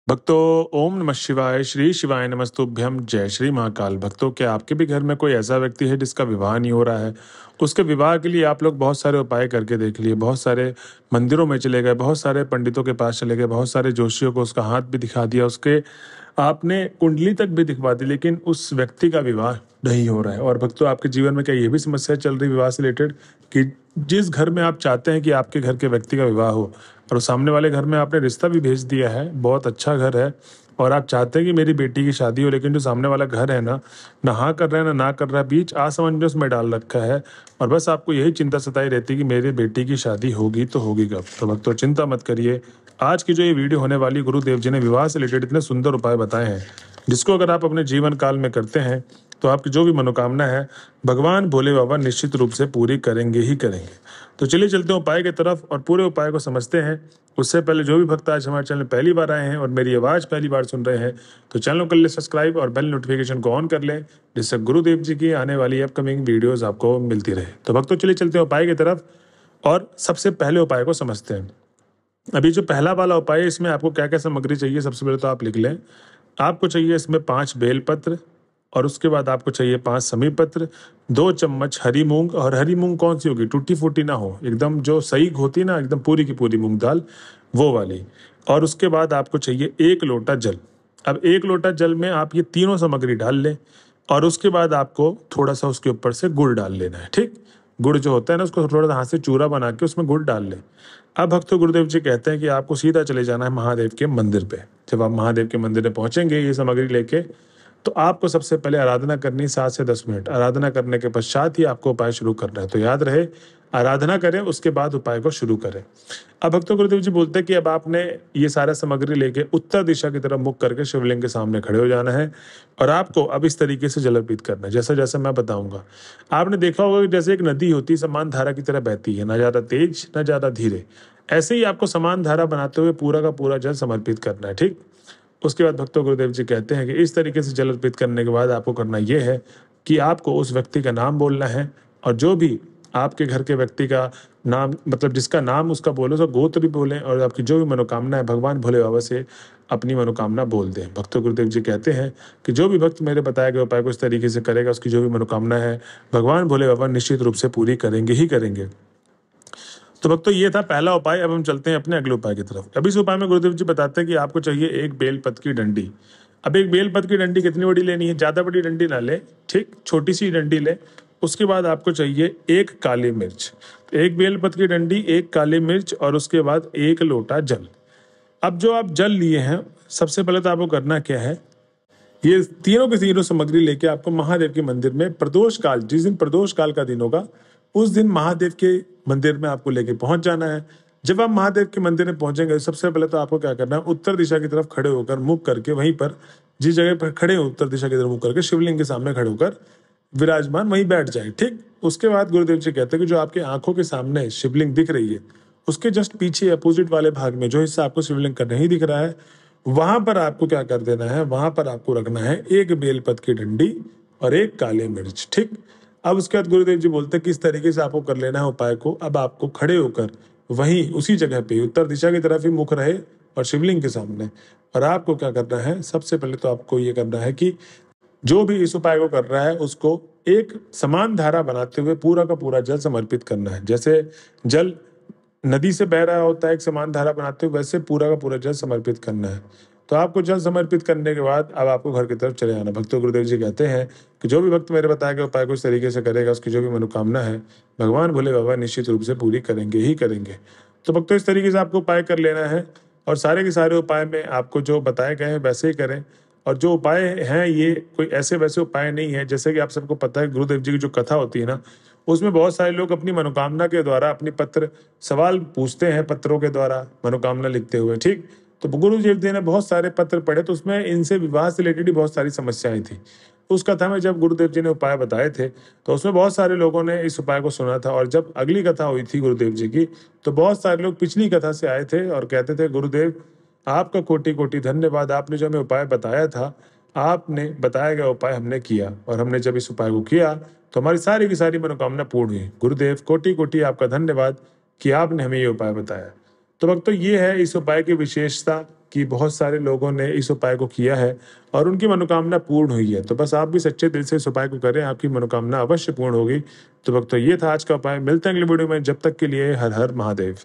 भक्तों, ओम नमः शिवाय, श्री शिवाय नमस्तुभ्यम, जय श्री महाकाल। भक्तों, क्या आपके भी घर में कोई ऐसा व्यक्ति है जिसका विवाह नहीं हो रहा है? उसके विवाह के लिए आप लोग बहुत सारे उपाय करके देख लिए, बहुत सारे मंदिरों में चले गए, बहुत सारे पंडितों के पास चले गए, बहुत सारे जोशियों को उसका हाथ भी दिखा दिया, उसके आपने कुंडली तक भी दिखवा दी, लेकिन उस व्यक्ति का विवाह नहीं हो रहा है। और भक्तों, आपके जीवन में क्या ये भी समस्या चल रही विवाह से रिलेटेड कि जिस घर में आप चाहते हैं कि आपके घर के व्यक्ति का विवाह हो और सामने वाले घर में आपने रिश्ता भी भेज दिया है, बहुत अच्छा घर है और आप चाहते हैं कि मेरी बेटी की शादी हो, लेकिन जो सामने वाला घर है ना हाँ कर रहा है ना कर रहा है, बीच असमंजस में डाल रखा है और बस आपको यही चिंता सताई रहती है कि मेरी बेटी की शादी होगी तो होगी कब। तो भक्तों, चिंता मत करिए। आज की जो ये वीडियो होने वाली, गुरुदेव जी ने विवाह से रिलेटेड इतने सुंदर उपाय बताए हैं जिसको अगर आप अपने जीवन काल में करते हैं तो आपकी जो भी मनोकामना है भगवान भोले बाबा निश्चित रूप से पूरी करेंगे ही करेंगे। तो चलिए चलते हैं उपाय की तरफ और पूरे उपाय को समझते हैं। उससे पहले जो भी भक्त आज हमारे चैनल पहली बार आए हैं और मेरी आवाज़ पहली बार सुन रहे हैं तो चैनल को कर ले सब्सक्राइब और बेल नोटिफिकेशन को ऑन कर लें, जिससे गुरुदेव जी की आने वाली अपकमिंग वीडियोज़ आपको मिलती रहे। तो भक्तों, चलिए चलते हैं उपाय की तरफ और सबसे पहले उपाय को समझते हैं। अभी जो पहला वाला उपाय है, इसमें आपको क्या क्या सामग्री चाहिए सबसे पहले तो आप लिख लें। आपको चाहिए इसमें 5 बेलपत्र और उसके बाद आपको चाहिए 5 समी पत्र, 2 चम्मच हरी मूंग। और हरी मूंग कौन सी होगी? टूटी फूटी ना हो, एकदम जो सही होती है ना, एकदम पूरी की पूरी मूंग दाल, वो वाली। और उसके बाद आपको चाहिए 1 लोटा जल। अब 1 लोटा जल में आप ये तीनों सामग्री डाल लें और उसके बाद आपको थोड़ा सा उसके ऊपर से गुड़ डाल लेना है। ठीक, गुड़ जो होता है ना, उसको थोड़ा सा हाथ से चूरा बना के उसमें गुड़ डाल लें। अब भक्तों, गुरुदेव जी कहते हैं कि आपको सीधा चले जाना है महादेव के मंदिर पे। जब आप महादेव के मंदिर में पहुंचेंगे ये सामग्री लेके, तो आपको सबसे पहले आराधना करनी 7 से 10 मिनट। आराधना करने के पश्चात ही आपको उपाय शुरू करना है। तो याद रहे, आराधना करें उसके बाद उपाय को शुरू करें। अब भक्तों, गुरुदेव जी बोलते हैं कि अब आपने ये सारा सामग्री लेके उत्तर दिशा की तरफ मुख करके शिवलिंग के सामने खड़े हो जाना है और आपको अब इस तरीके से जल अर्पित करना है जैसा जैसा मैं बताऊंगा। आपने देखा होगा कि जैसे एक नदी होती है, समान धारा की तरह बहती है, ना ज़्यादा तेज ना ज़्यादा धीरे। ऐसे ही आपको समान धारा बनाते हुए पूरा का पूरा जल समर्पित करना है। ठीक, उसके बाद भक्तों, गुरुदेव जी कहते हैं कि इस तरीके से जल अर्पित करने के बाद आपको करना यह है कि आपको उस व्यक्ति का नाम बोलना है और जो भी आपके घर के व्यक्ति का नाम, मतलब जिसका नाम उसका बोलो, उसका गोत्र भी बोलें और आपकी जो भी मनोकामना है भगवान भोले बाबा से अपनी मनोकामना बोल दें। भक्तों, गुरुदेव जी कहते हैं कि जो भी भक्त मेरे बताए गए उपाय को इस तरीके से करेगा, उसकी जो भी मनोकामना है भगवान भोले बाबा निश्चित रूप से पूरी करेंगे ही करेंगे। तो भक्तों, ये था पहला उपाय। अब हम चलते हैं अपने अगले उपाय की तरफ। अब इस उपाय में गुरुदेव जी बताते हैं कि आपको चाहिए 1 बेलपत्र की डंडी। अब 1 बेलपत्र की डंडी कितनी बड़ी लेनी है? ज़्यादा बड़ी डंडी ना ले, ठीक, छोटी सी डंडी ले। उसके बाद आपको चाहिए 1 काली मिर्च। 1 बेलपत्र की डंडी, 1 काली मिर्च और उसके बाद 1 लोटा जल। अब जो आप जल लिए हैं, सबसे पहले तो आपको करना क्या है, ये तीनों की तीनों सामग्री लेके आपको महादेव के मंदिर में प्रदोष काल, जिस दिन प्रदोष काल का दिन होगा उस दिन महादेव के मंदिर में आपको लेके पहुंच जाना है। जब आप महादेव के मंदिर में पहुंचेंगे, सबसे पहले तो आपको क्या करना है, उत्तर दिशा की तरफ खड़े होकर मुख करके वहीं पर जिस जगह पर खड़े हो उत्तर दिशा की तरफ मुख करके शिवलिंग के सामने खड़े होकर विराजमान वहीं बैठ जाए। ठीक, उसके बाद गुरुदेव जी कहते हैं कि जो आपके आंखों के सामने शिवलिंग दिख रही है उसके जस्ट पीछे अपोजिट वाले भाग में जो हिस्सा आपको शिवलिंग का नहीं दिख रहा है, वहां पर आपको क्या कर देना है, वहां पर आपको रखना है 1 बेलपत्र की डंडी और 1 काली मिर्च। ठीक, अब उसके बाद गुरुदेव जी बोलते हैं कि इस तरीके से आपको कर लेना है उपाय को। अब आपको खड़े होकर वहीं उसी जगह पे उत्तर दिशा की तरफ ही मुख रहे और शिवलिंग के सामने, और आपको क्या करना है, सबसे पहले तो आपको ये करना है कि जो भी इस उपाय को कर रहा है उसको एक समान धारा बनाते हुए पूरा का पूरा जल समर्पित करना है। जैसे जल नदी से बह रहा होता है एक समान धारा बनाते हुए, वैसे पूरा का पूरा जल समर्पित करना है। तो आपको जल समर्पित करने के बाद अब आपको घर की तरफ चले आना। भक्तों, गुरुदेव जी कहते हैं कि जो भी भक्त मेरे बताए गए उपाय को इस तरीके से करेगा, उसकी जो भी मनोकामना है भगवान भोले बाबा निश्चित रूप से पूरी करेंगे ही करेंगे। तो भक्तों, इस तरीके से आपको उपाय कर लेना है और सारे के सारे उपाय में आपको जो बताए गए हैं वैसे ही करें। और जो उपाय हैं ये कोई ऐसे वैसे उपाय नहीं है। जैसे कि आप सबको पता है, गुरुदेव जी की जो कथा होती है ना, उसमें बहुत सारे लोग अपनी मनोकामना के द्वारा अपनी पत्र सवाल पूछते हैं, पत्रों के द्वारा मनोकामना लिखते हुए। ठीक, तो गुरु जी ने बहुत सारे पत्र पढ़े तो उसमें इनसे विवाह से रिलेटेड ही बहुत सारी समस्याएं थी। उस कथा में जब गुरुदेव जी ने उपाय बताए थे तो उसमें बहुत सारे लोगों ने इस उपाय को सुना था। और जब अगली कथा हुई थी गुरुदेव जी की, तो बहुत सारे लोग पिछली कथा से आए थे और कहते थे, गुरुदेव आपका कोटि कोटि धन्यवाद, आपने जो हमें उपाय बताया था, आपने बताया गया उपाय हमने किया और हमने जब इस उपाय को किया तो हमारी सारी की सारी मनोकामना पूर्ण हुई। गुरुदेव कोटि कोटि आपका धन्यवाद कि आपने हमें ये उपाय बताया। तो भक्तों, ये है इस उपाय की विशेषता कि बहुत सारे लोगों ने इस उपाय को किया है और उनकी मनोकामना पूर्ण हुई है। तो बस आप भी सच्चे दिल से इस उपाय को करें, आपकी मनोकामना अवश्य पूर्ण होगी। तो भक्तों, ये था आज का उपाय। मिलते हैं अगली वीडियो में, जब तक के लिए हर हर महादेव।